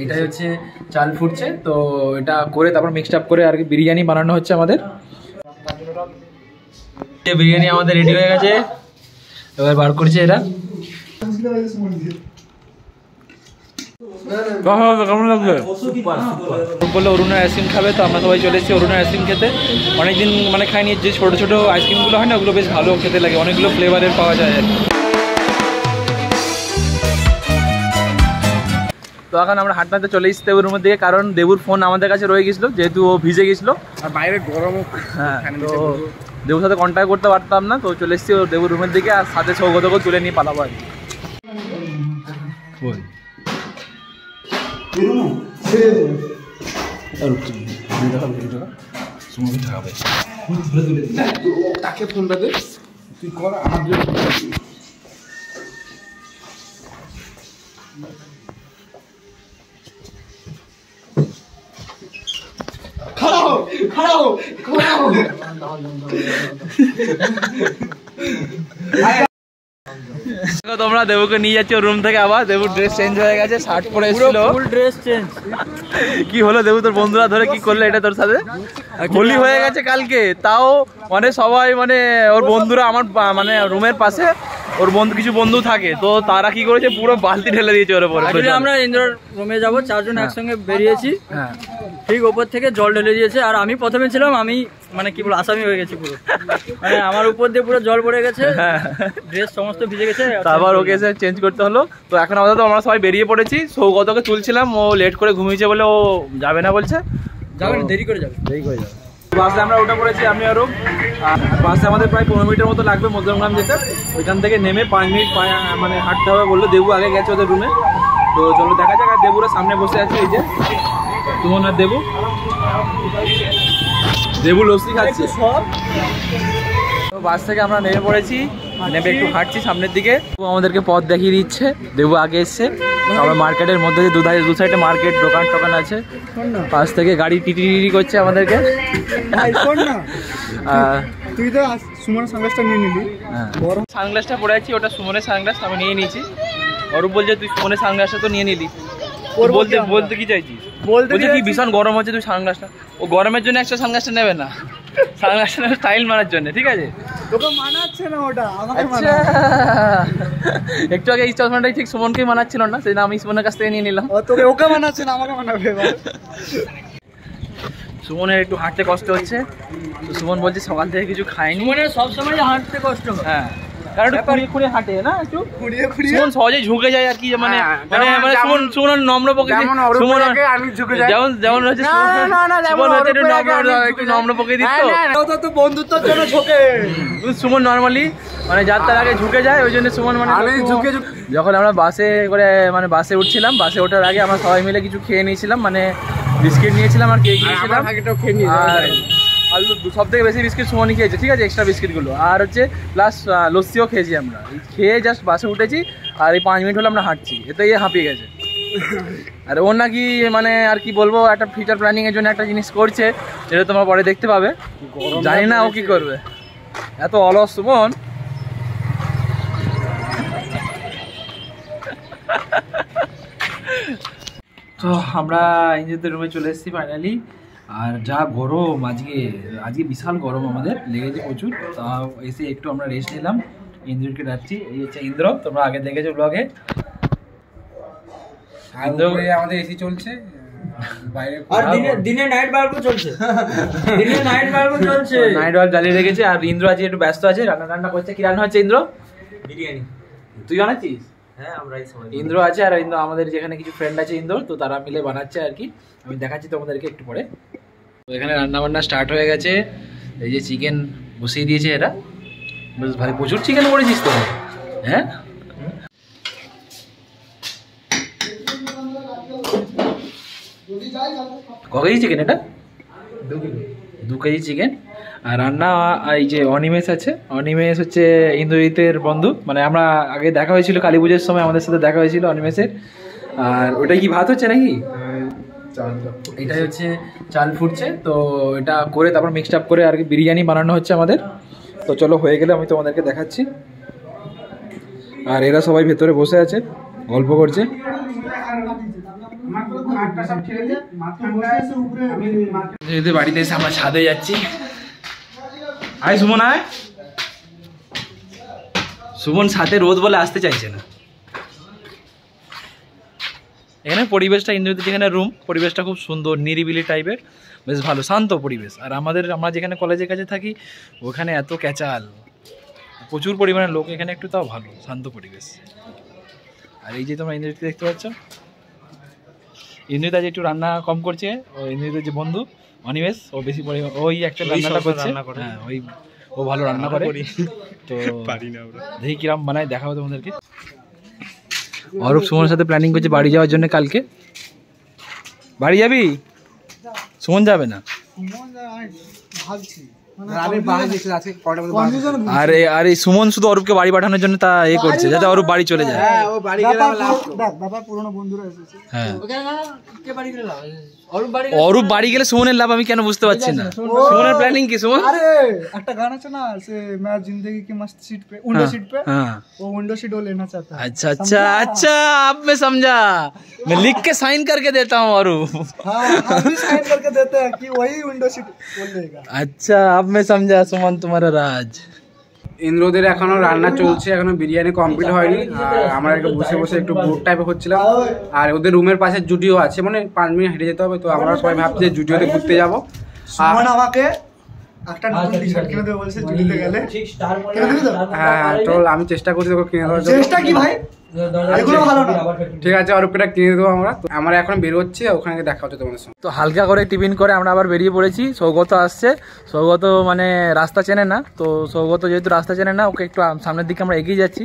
এটাই হচ্ছে চাল ফুটছে, তো এটা করে তারপর মিক্সড আপ করে আর কি বিরিয়ানি বানানো হচ্ছে আমাদের। বিরিয়ানি আমাদের রেডি হয়ে গেছে, এবার বার করছে এরা। কেমন লাগবে? বললো অরুণা আইসক্রিম খাবে, তো আমরা সবাই চলে এসেছি অরুণা আইসক্রিম খেতে। অনেকদিন মানে খাইনি, যে ছোটো ছোটো আইসক্রিমগুলো হয় না ওগুলো বেশ ভালো খেতে লাগে, অনেকগুলো ফ্লেভারের পাওয়া যায় আর কি। তো এখন আমরা হাঁটতে চলে এসেছি দেবুর রুমের দিকে, কারণ দেবুর ফোন আমাদের কাছে রয়ে গেছিলো, যেহেতু ও ভিজে গেছিলো আর বাইরে গরমও। হ্যাঁ, তো দেবুর সাথে কন্ট্যাক্ট করতে পারতাম না, তো চলে এসেছি ও দেবুর রুমের দিকে, আর সাথে সৌগতকেও তুলে নিয়ে পালাবো আর কি। তাকে ফোনটা দে, তুই কর আমার জন্য। তোমরা দেবুকে নিয়ে যাচ্ছ রুম থেকে, আবার দেবুর ড্রেস চেঞ্জ হয়ে গেছে, শার্ট পরে এসেছিল, ফুল ড্রেস চেঞ্জ। কি হলো দেবু, তোর বন্ধুরা ধরে কি করলে এটা তোর সাথে? হোলি হয়ে গেছে কালকে, তাও মানে সবাই মানে ওর বন্ধুরা আমার মানে রুমের পাশে ওর বন্ধু কিছু বন্ধু থাকে, তো তারা কি করেছে পুরো বালতি ঢেলে দিয়েছে ওর উপরে। আমরা ইন্দ্রর রুমে যাবো, চারজন একসঙ্গে বেরিয়েছি, ঠিক ওপর থেকে জল ঢেলে দিয়েছে। আর আমি প্রথমে ছিলাম, আমি মানে কি বলবো আসামি হয়ে গেছি পুরো, মানে আমার উপর দিয়ে পুরো জল পড়ে গেছে, ড্রেস সমস্ত ভিজে গেছে, তারপর ওকে এসে চেঞ্জ করতে হলো। তো এখন আপাতত আমরা সবাই বেরিয়ে পড়েছি। সৌগতকে তুলছিলাম, ও লেট করে ঘুমিয়েছে বলে ও যাবে না বলছে, যাবে না, দেরি করে যাবে। বাসে আমরা উঠে পড়েছি আমি আরও। বাসে আমাদের প্রায় 15 মিনিটের মতো লাগবে মধ্যমগ্রাম যেতে। ওইখান থেকে নেমে 5 মিনিট মানে হাঁটতে হবে বললো। দেবু আগে গেছে ওদের রুমে, তো চলো দেখা যাক। আর দেবুরা সামনে বসে আছে, এই যে সুমন আর দেবু। দেবু লস্যি খাচ্ছে সব। তো বাস থেকে আমরা নেমে পড়েছি, নেমে একটু হাঁটছি সামনের দিকে। আমাদেরকে পথ দেখিয়ে দিচ্ছে, দেবু আগে এসছে। আমরা মার্কেটের মধ্যে দিয়ে দু সাইডে মার্কেট, দোকান টোকান আছে, পাশ থেকে গাড়ি টিটি করছে আমাদেরকে। তুই তো সুমনের সানগ্লাসটা নিয়ে নিলি। সানগ্লাসটা পরে আছি, ওটা সুমনের সানগ্লাস, আমি নিয়ে নিয়েছি। অরূপ বলছে তুই সুমনের সানগ্লাসটা তো নিয়ে নিলি, বলতে কি চাইছিস? বলতে কি ভীষণ গরম হচ্ছে, তুই সানগ্লাসটা, ও গরমের জন্য একটা সানগ্লাসটা নেবে না, সানগ্লাসটা নেবে স্টাইল মারার জন্য, ঠিক আছে? তোকে মানাচ্ছে না ওটা, আমাকে আচ্ছা, একটু আগে এই চশমাটাই ঠিক সুমনকেই মানাচ্ছিল না, সেটা আমি সুমনের কাছ থেকে নিয়ে নিলাম। তোকে ওকে মানাচ্ছে না, আমাকে মানাবে। সুমনের একটু হাঁটতে কষ্ট হচ্ছে, তো সুমন বলছে সকাল থেকে কিছু খায়নি। সুমনের সবসময় হাঁটতে কষ্ট হয়। হ্যাঁ, কারণ খুঁড়িয়ে হাঁটে না, একটু সুমন সহজেই ঝুঁকে যায় আর কি, মানে মানে মানে সুমন নম্র প্রকৃতি, সুমন যেমন হচ্ছে একটু নম্র প্রকৃতি, তো বন্ধুত্বের জন্য ঝুঁকে। সুমন নর্মালি মানে যার তার আগে ঝুঁকে যায়, ওই জন্য সুমন মানে ঝুঁকে। যখন আমরা বাসে করে মানে বাসে উঠছিলাম, বাসে ওঠার আগে আমরা সবাই মিলে কিছু খেয়ে নিয়েছিলাম, মানে বিস্কিট নিয়েছিলাম আর কেক নিয়েছিলাম। আর সব থেকে বেশি বিস্কিট সুমনই খেয়েছে, ঠিক আছে, এক্সট্রা বিস্কিটগুলো। আর হচ্ছে প্লাস লস্যিও খেয়েছি আমরা। খেয়ে জাস্ট বাসে উঠেছি, আর এই 5 মিনিট হলো আমরা হাঁটছি, এতে হাঁপিয়ে গেছে। আর ওর নাকি মানে আর কি বলবো, একটা ফিউচার প্ল্যানিংয়ের জন্য একটা জিনিস করছে, যেটা তোমরা পরে দেখতে পাবে। জানি না ও কি করবে, এত অলস সুমন। তো আমরা ইঞ্জিনদের রুমে চলে এসেছি ফাইনালি। আর যা গরম আজকে বিশাল গরম আমাদের লেগেছে প্রচুর। তা এসে একটু আমরা রেস্ট নিলাম, ইন্দ্রকে যাচ্ছি। এই হচ্ছে ইন্দ্র, তোমরা আগে দেখেছো ব্লগে। ইন্দ্র আমাদের এসি চলছে, আর দিনে নাইট বাল্বও চলছে, দিনে নাইট বাল্বও চলছে, নাইট বাল্ব জ্বালিয়ে রেখেছে। আর ইন্দ্র আজকে একটু ব্যস্ত আছে, রান্না করছে। কি রান্না হচ্ছে ইন্দ্র? বিরিয়ানি। তুই বানাচ্ছিস? হ্যাঁ, আমরাই সবাই। ইন্দ্র আছে, আর ইন্দ্র আমাদের যেখানে কিছু ফ্রেন্ড আছে ইন্দ্র, তো তারা মিলে বানাচ্ছে আর কি। আমি দেখাচ্ছি তোমাদেরকে একটু পরে। তো এখানে রান্না বান্না স্টার্ট হয়ে গেছে। এই যে চিকেন বসিয়ে দিয়েছে এরা, বেশ ভাই প্রচুর চিকেন করেছিস তো। হ্যাঁ, ক কেজি চিকেন এটা? 2 কেজি চিকেন। আর রান্না এই যে অনিমেষ আছে, অনিমেষ হচ্ছে ইন্দ্রজিতের বন্ধু, মানে আমরা আগে দেখা হয়েছিল কালী পুজোর সময়, আমাদের সাথে দেখা হয়েছিল অনিমেষের। আর ওটা কি ভাত হচ্ছে নাকি? এটাই হচ্ছে চাল ফুটছে, তো এটা করে তারপর মিক্সড আপ করে আর কি বিরিয়ানি বানানো হচ্ছে আমাদের। তো চলো হয়ে গেলে আমি তোমাদেরকে দেখাচ্ছি। আর এরা সবাই ভেতরে বসে আছে, গল্প করছে। বাড়িতে এসে আমরা ছাদে যাচ্ছি। আয় সুমন, আয়। সুমন সাথে রোদ বলে আসতে চাইছে না। এখানে পরিবেশটা, ইন্দ্রজিৎ যেখানে রুম, পরিবেশটা খুব সুন্দর, নিরিবিলি টাইপের, বেশ ভালো শান্ত পরিবেশ। আর আমরা যেখানে কলেজের কাছে থাকি ওখানে এত ক্যাচাল, প্রচুর পরিমাণে লোক, এখানে একটু তাও ভালো শান্ত পরিবেশ। আর এই যে তোমরা ইন্দ্রজিৎকে দেখতে পাচ্ছ, ইন্দ্রজিৎ আজ একটু রান্না কম করছে। ও ইন্দ্রজিতের যে বন্ধু অনিমেষ, ও বেশি পরিমাণ ওই একটা রান্নাটা করছে। হ্যাঁ, ওই ও ভালো রান্না করে, তো দেখি কিরম বানায়, দেখাবো তোমাদেরকে। অরূপ সুমনের সাথে প্ল্যানিং করছে বাড়ি যাওয়ার জন্য। কালকে বাড়ি যাবি? সুমন যাবে না। আরে সুমন শুধু অরূপকে বাড়ি পাঠানোর জন্য তা এ করছে, যাতে অরূপ বাড়ি চলে যায়। অরূপ বাড়ি গেলে সুমনের লাভ আমি কেন বুঝতে পারছি না। সুমনের প্ল্যানিং কি? সুমন একটা গান আছে না, সে मैं जिंदगी की मस्त सीट पे, विंडो सीट पे, वो विंडो सीट वो लेना चाहता है। अच्छा अच्छा अच्छा, अब मैं समझा। मैं लिख के साइन करके देता हूँ अरूप। हाँ, हम भी साइन करके देते हैं कि वही विंडो सीट वो लेगा। अच्छा, अब मैं समझा सुमन तुम्हारा राज। ইন্দ্রদের এখনো রান্না চলছে, এখনো বিরিয়ানি কমপ্লিট হয়নি। আর আমরা একটু বসে বসে একটু বোর টাইপে হচ্ছিলাম। আর ওদের রুমের পাশে জুডিও আছে, মানে 5 মিনিট হেঁটে যেতে হবে। তো আমরা সবাই ভাবছি যে জুডিওতে ঘুরতে যাবো। সুমন আমাকে একটা নতুন টি-শার্ট কিনে দেবে বলছে জুডিওতে গেলে। হ্যাঁ, চল আমি চেষ্টা করছি তোকে কিনে দেওয়ার জন্য। চেষ্টা কি ভাই, এগুলো ভালো না। ঠিক আছে, আর ওটা কিনে দেবো আমরা। তো আমরা এখন বের হচ্ছি, ওখানে দেখা হচ্ছে তোমাদের সঙ্গে। তো হালকা করে টিফিন করে আমরা আবার বেরিয়ে পড়েছি। সৌগত আসছে। সৌগত মানে রাস্তা চেনে না, তো সৌগত যেহেতু রাস্তা চেনে না, ওকে একটু সামনের দিকে আমরা এগিয়ে যাচ্ছি।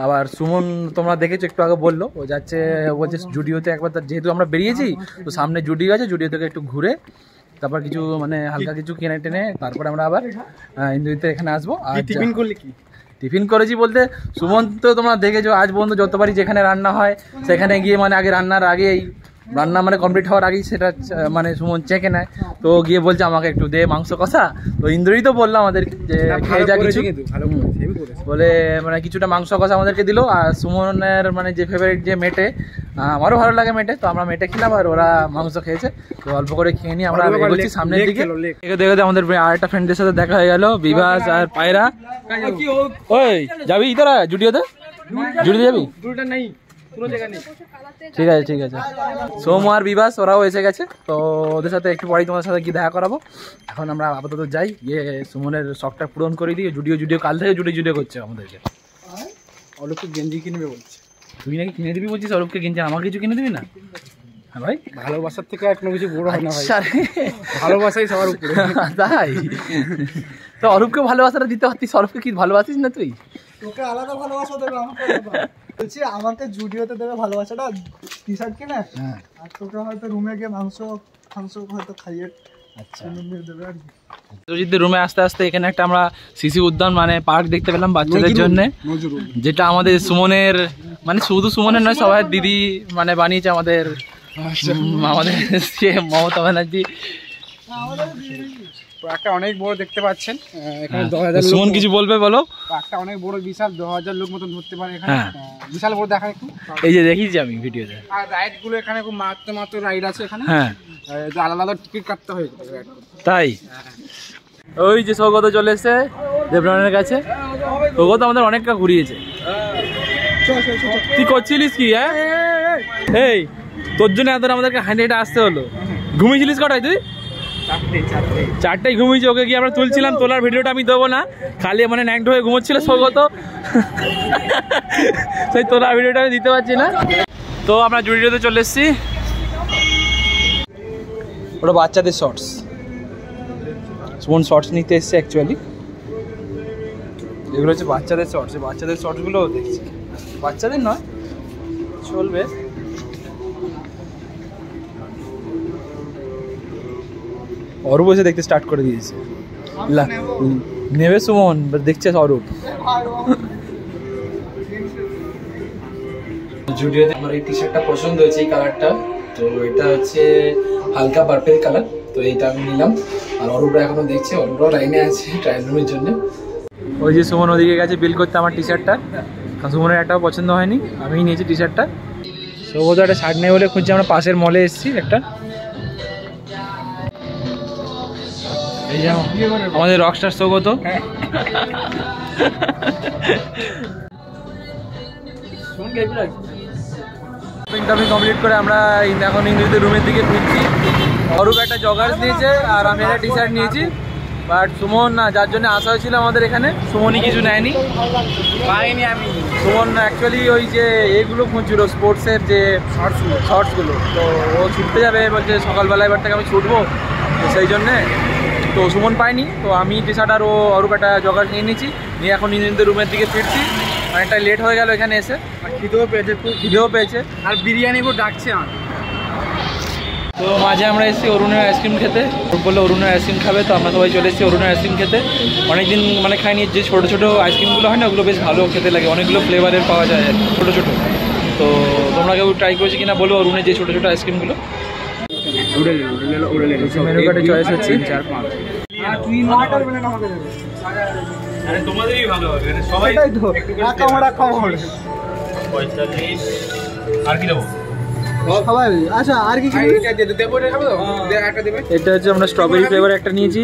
আবার সুমন তোমরা দেখেছো একটু আগে বললো, ও যাচ্ছে, বলছে জুডিওতে একবার, যেহেতু আমরা বেরিয়েছি তো সামনে জুডিও আছে, জুডিও থেকে একটু ঘুরে তারপর কিছু মানে হালকা কিছু কিনে টেনে তারপরে আমরা আবার ইন্দ্রজিতের এখানে আসবো। আর টিফিন করলে কি? টিফিন করেছি বলতে, সুমন তো তোমরা দেখেছো আজ পর্যন্ত যতবারই যেখানে রান্না হয় সেখানে গিয়ে মানে আগে রান্নার আগেই, রান্না মানে কমপ্লিট হওয়ার আগেই সেটা মানে সুমন চেকে নেয়। তো গিয়ে বলছে আমাকে একটু দে মাংস কষা। তো ইন্দ্রই তো বললো আমাদেরকে যে খেয়ে যা কিছু, বলে মানে কিছুটা মাংস কষা আমাদেরকে দিল। আর সুমনের মানে যে ফেভারিট যে মেটে, আমারও ভালো লাগে মেটে, তো আমরা মেটে খেলাম আর ওরা মাংস খেয়েছে। তো অল্প করে খেয়ে নিয়ে আমরা এগোচ্ছি সামনের দিকে। দেখে আমাদের আরেকটা ফ্রেন্ডের সাথে দেখা হয়ে গেল, বিভাস আর পায়রা। ওই যাবি তোরা জুডিওতে? জুডিওতে যাবি? ঠিক আছে ঠিক আছে। সোম আর বিভাস ওরাও এসে গেছে, তো ওদের সাথে একটু পরেই তোমাদের সাথে কি দেখা করাবো। এখন আমরা আপাতত যাই, গিয়ে সুমনের শখটা পূরণ করে দিই। জুডিও কাল থেকে জুডিও করছে আমাদেরকে। অরূপকে গেঞ্জি কিনবে বলছে। তুই নাকি কিনে দিবি বলছিস অরূপকে গেঞ্জি, আমাকে কিছু কিনে দিবি না? হ্যাঁ ভাই, ভালোবাসার থেকে আর কোনো কিছু বড় হয় না ভাই। ভালোবাসাই সবার উপরে। তাই তো অরূপকে ভালোবাসাটা দিতে পারতিস, অরূপকে কি ভালোবাসিস না তুই? তোকে আলাদা ভালোবাসা দেবে, আমাকে বলছি আমাকে জুডিওতে দেবে ভালোবাসাটা টি-শার্ট কিনে, আর তোকে হয়তো রুমে গিয়ে মাংস হয়তো খাইয়ে দেবে আর কি। ইন্দ্রজিতের রুমে আস্তে আস্তে এখানে একটা আমরা শিশু উদ্যান মানে পার্ক দেখতে পেলাম বাচ্চাদের জন্য, যেটা আমাদের সুমনের মানে শুধু সুমনের নয় সবাই দিদি মানে বানিয়েছে আমাদের মমতা ব্যানার্জি। পার্কটা অনেক বড় দেখতে পাচ্ছেন এখানে। সুমন কিছু বলবে বলো? পার্কটা অনেক বড়, বিশাল, 2000 লোক মতন ধরতে পারে এখানে। বিশাল বড়, দেখা একটু। এই যে দেখিয়েছি আমি ভিডিওতে। আর রাইড গুলো এখানে খুব মাত্র রাইড আছে এখানে। হ্যাঁ, আলাদা আলাদা টিকিট কাটতে হয় তাই। ওই যে সৌগত চলে এসছে দেবরানের কাছে। সৌগত আমাদের অনেকটা ঘুরিয়েছে। তুই করছিলিস কি? হ্যাঁ, এই তোর জন্য এত আমাদেরকে হাঁটে হেঁটে আসতে হলো। ঘুমিয়েছিলিস কটায় তুই? 4টায় ঘুমিয়েছি। ওকে গিয়ে আমরা তুলছিলাম, তোলার ভিডিওটা আমি দেবো না, খালি মানে ন্যাংট হয়ে ঘুমোচ্ছিল সৌগত, সেই তোলার ভিডিওটা আমি দিতে পারছি না। তো আমরা জুডিওতে চলে এসেছি। ওটা বাচ্চাদের শর্টস, সুমন শর্টস নিতে এসছে অ্যাকচুয়ালি। এগুলো হচ্ছে বাচ্চাদের শর্টস। বাচ্চাদের শর্টসগুলোও দেখছি, বাচ্চাদের নয়, চলবে। অরূপ এসে দেখতে স্টার্ট করে দিয়েছে। নেবে সুমন, দেখছে অরূপ। জুডিওতে আমার এই টি শার্টটা পছন্দ হয়েছে, এই কালারটা। তো এটা হচ্ছে হালকা পার্পেল কালার, তো এইটা আমি নিলাম। আর অরূপরা এখনো দেখছে, অরূপরাও লাইনে আছে ট্রায়াল রুমের জন্য। ওই যে সুমন ওদিকে গেছে বিল করতে আমার টি শার্টটা, কারণ সুমনের একটাও পছন্দ হয়নি, আমিই নিয়েছি টি শার্টটা। সৌগত একটা শার্ট নেই বলে খুঁজছি, আমরা পাশের মলে এসেছি একটা। এই যে আমাদের রকস্টার সৌগত। শপিং কমপ্লিট করে আমরা এখন ইংরেজিতে রুমের দিকে ফিরছি। অরূপ একটা জগার্স নিয়েছে আর আমি একটা টি শার্ট নিয়েছি। বাট সুমন না, যার জন্য আসা হয়েছিল আমাদের এখানে, সুমনই কিছু নেয়নি। আমি সুমন অ্যাকচুয়ালি ওই যে এগুলো খুঁজছিল স্পোর্টসের যে শর্টসগুলো, তো ও ছুটতে যাবে বলছে সকালবেলা, এবার থেকে আমি ছুটবো, তো সেই জন্যে তো সুমন পাইনি। তো আমি টি শার্ট আর ও অরূপ একটা জগার্স নিয়ে নিয়েছি, নিয়ে এখন নিজেদের রুমের দিকে ফিরছি। অনেকটা লেট হয়ে গেল এখানে এসে, খিদেও পেয়েছে, খুব খিদেও পেয়েছে, আর বিরিয়ানি খুব ডাকছে আমার। তো মাঝে আমরা এসেছি অরুণের আইসক্রিম খেতে। বললো অরুণের আইসক্রিম খাবে, তো আমরা সবাই চলে এসেছি অরুণের আইসক্রিম খেতে। অনেকদিন মানে খাইনি, যে ছোটো ছোটো আইসক্রিমগুলো হয় না, ওগুলো বেশ ভালো খেতে লাগে, অনেকগুলো ফ্লেভারের পাওয়া যায় ছোটো ছোটো। তো তোমরা কেউ ট্রাই করেছি কিনা বলো অরুণের যে ছোটো ছোটো আইসক্রিমগুলো। মেনু কার্ডে চয়েস হচ্ছে 4, 5। তোমাদেরই ভালো হবে, সবাই আর কি দেবো। আচ্ছা আর কি এটা হচ্ছে আমরা স্ট্রবেরি ফ্লেভার একটা নিয়েছি,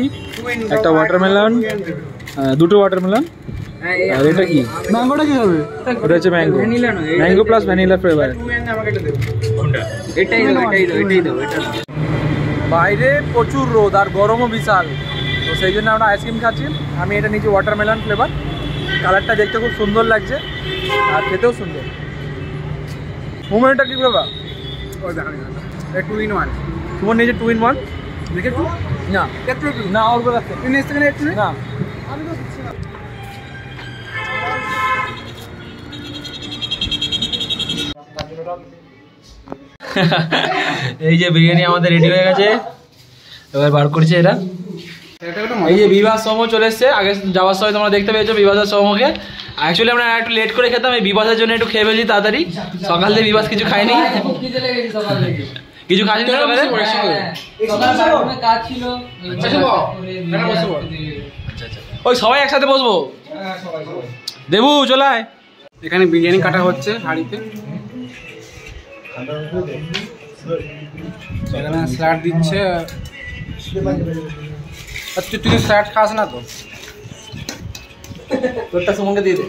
একটা ওয়াটারমেলন, দুটো ওয়াটারমেলন। আর এটা কি ম্যাঙ্গোটা কি হবে? ওটা হচ্ছে mango, mango plus vanilla flavour. বাইরে প্রচুর রোদ আর গরমও বিশাল, তো সেই জন্য আমরা আইসক্রিম খাচ্ছি। আমি এটা নিয়েছি ওয়াটারমেলন ফ্লেভার, কালারটা দেখতে খুব সুন্দর লাগছে আর খেতেও সুন্দর। মোমেন্টটা কি ফ্লেভার? 2 in 1। তোমার নিয়েছে 2 in 1 দেখেছো না? না অল্প লাগছে না। এই যে বিরিয়ানি আমাদের রেডি হয়ে গেছে, এবার বার করছে এরা। এই যে বিভাস সোমো চলে এসছে, আগে যাওয়ার সময় তোমরা দেখতে পেয়েছো বিভাসের সোমোকে। অ্যাকচুয়ালি আমরা একটু লেট করে খেতাম, এই বিভাসের জন্য একটু খেয়ে ফেলছি তাড়াতাড়ি। সকাল থেকে বিভাস কিছু খায়নি, কিছু খাইনি সকালে। ওই সবাই একসাথে বসবো। দেবু চলায়। এখানে বিরিয়ানি কাটা হচ্ছে হাঁড়িতে, এখানে স্যালাড দিচ্ছে। আচ্ছা তুই স্যালাড খাস না তো? তোরটা সুমনকে দিয়ে দে।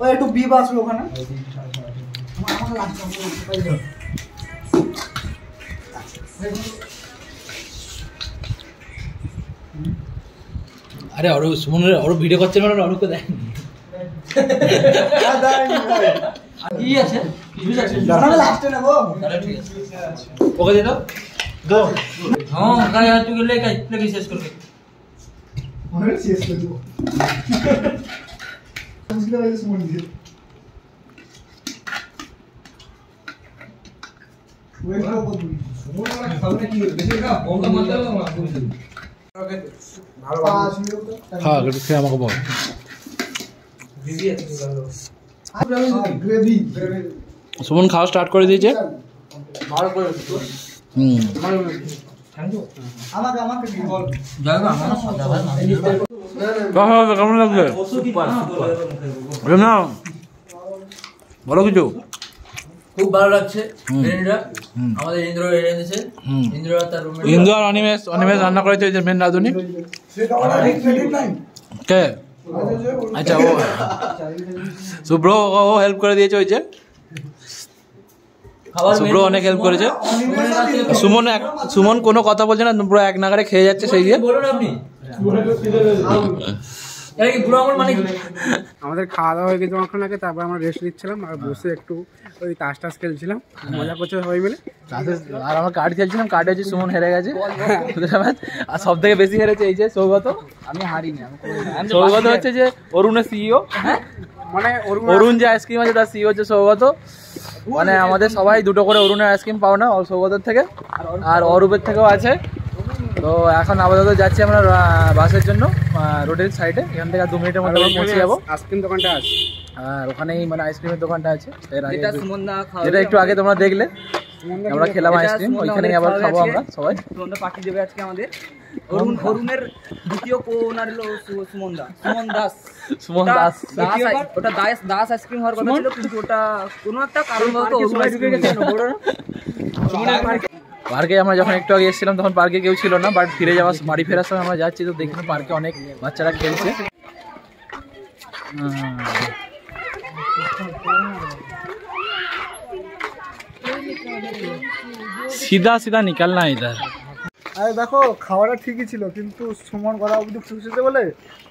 ওই একটু বিপ আসবে ওখানে। আরে আরো সুমনের আরো ভিডিও করছে মানে অরুকে দেখেন কি আছে লাস্টে নেবো। ওকে দে দাও। হ্যাঁ গায় তুই লেগে শেষ করবে। মনে শেষ করে দেবো। বুঝলে ভাই সুমন দিয়ে ওই ভালো বলবি সুমন মানে খাওয়া কি বেশি না বলতে মত না বুঝলি ভালো হ্যাঁ একটু খেয়ে আমাকে বল। সুমন খাওয়া স্টার্ট করে দিয়েছে। ভালো করে কেমন লাগছে বলো কিছু? খুব ভালো লাগছে। আমাদের ইন্দ্র এনেছে, ইন্দ্র আর অনিমেষ রান্না করেছে যে মেন রাঁধুনি কে? আচ্ছা ও শুভ্র ও হেল্প করে দিয়েছে, ওই যে শুভ্র অনেক হেল্প করেছে। সুমন কোনো কথা বলছে না, পুরো এক নাগারে খেয়ে যাচ্ছে সেই দিয়ে। আমাদের খাওয়া দাওয়া হয়ে গেছে অনেকক্ষণ আগে, তারপর আমরা রেস্ট নিচ্ছিলাম আর বসে একটু ওই তাস খেলছিলাম, মজা করছে সবাই মিলে। আর আমরা কার্ড খেলছিলাম, কার্ডে হচ্ছে সুমন হেরে গেছে আর সব থেকে বেশি হেরেছে এই যে সৌগত। আমি হারিনি, সৌগত হচ্ছে যে অরুণের সিইও, মানে অরুণ যে আইসক্রিম আছে তার সিইও হচ্ছে সৌগত। মানে আমাদের সবাই দুটো করে অরুণের আইসক্রিম পাও না সৌগতের থেকে, আর অরূপের থেকেও আছে। তো এখন আপাতত যাচ্ছি আমরা বাসের জন্য রোডের সাইডে, এখান থেকে 2 মিনিটের মধ্যে আমরা পৌঁছে যাবো। আইসক্রিম দোকানটা আছে আর ওখানেই মানে আইসক্রিমের দোকানটা আছে, এর আগে যেটা একটু আগে তোমরা দেখলে আমরা খেলাম আইসক্রিম, ওইখানেই আবার খাবো আমরা সবাই। পার্টি দেবে আজকে আমাদের। অরুণের দ্বিতীয় ওনার হলো সুমন দাস। ওটা দাস আইসক্রিম হওয়ার কথা ছিল, কিন্তু ওটা কোনো একটা কারণবশত অরুণ আইসক্রিম গেছে। পার্কে আমরা যখন একটু আগে এসেছিলাম তখন পার্কে কেউ ছিল না, বাট বাড়ি ফেরার সময় আমরা যাচ্ছি তো দেখি পার্কে অনেক বাচ্চারা খেলছে। सीधा सीधा निकलना इधर। আরে দেখো খাওয়াটা ঠিকই ছিল, কিন্তু সুমন করা অবধি খুশিতে বলে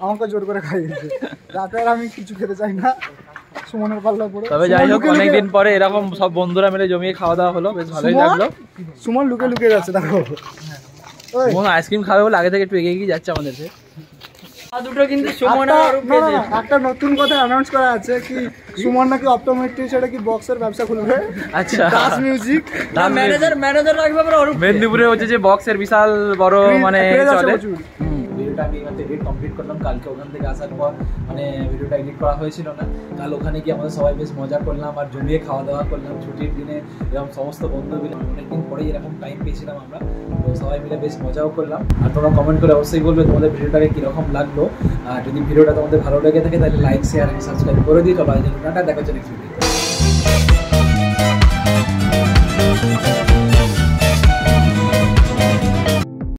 আমাকে জোর করে খাইয়েছে। রাতে আর আমি কিছু খেতে চাই না সুমনের পাল্লা পড়ে। তবে যাই হোক অনেকদিন পরে এরকম সব বন্ধুরা মিলে জমিয়ে খাওয়া দাওয়া হলো, বেশ ভালোই লাগলো। সুমন লুকে লুকে যাচ্ছে দেখো, আইসক্রিম খাবে বলে আগে থেকে একটু এগিয়ে যাচ্ছে আমাদের। দুটো কিন্তু সুমন আর অরূপ খেয়েছে। একটা নতুন কথা অ্যানাউন্স করা আছে কি সুমন নাকি অপটোমেট্রি ছেড়ে কি বক্সের ব্যবসা খুলবে। আচ্ছা, দাস মিউজিক ম্যানেজার রাখবে আমরা অরূপ। মেদিনীপুরে হচ্ছে যে বক্সের বিশাল বড় মানে চলে। ভিডিওটা আমি এডিট কমপ্লিট করলাম কালকে, ওখান থেকে আসার পর মানে ভিডিওটা এডিট করা হয়েছিল না। কাল ওখানে গিয়ে আমাদের সবাই বেশ মজা করলাম আর জমিয়ে খাওয়া দাওয়া করলাম ছুটির দিনে। এরকম সমস্ত বন্ধু মিলে অনেকদিন পরেই এরকম টাইম পেয়েছিলাম আমরা, তো সবাই মিলে বেশ মজাও করলাম। আর তোমরা কমেন্ট করে অবশ্যই বলবে তোমাদের ভিডিওটাকে কীরকম লাগলো। আর যদি ভিডিওটা তোমাদের ভালো লেগে থাকে তাহলে লাইক শেয়ার এবং সাবস্ক্রাইব করে দিই। চলো আজ দেখা হচ্ছে নেক্সট ভিডিও।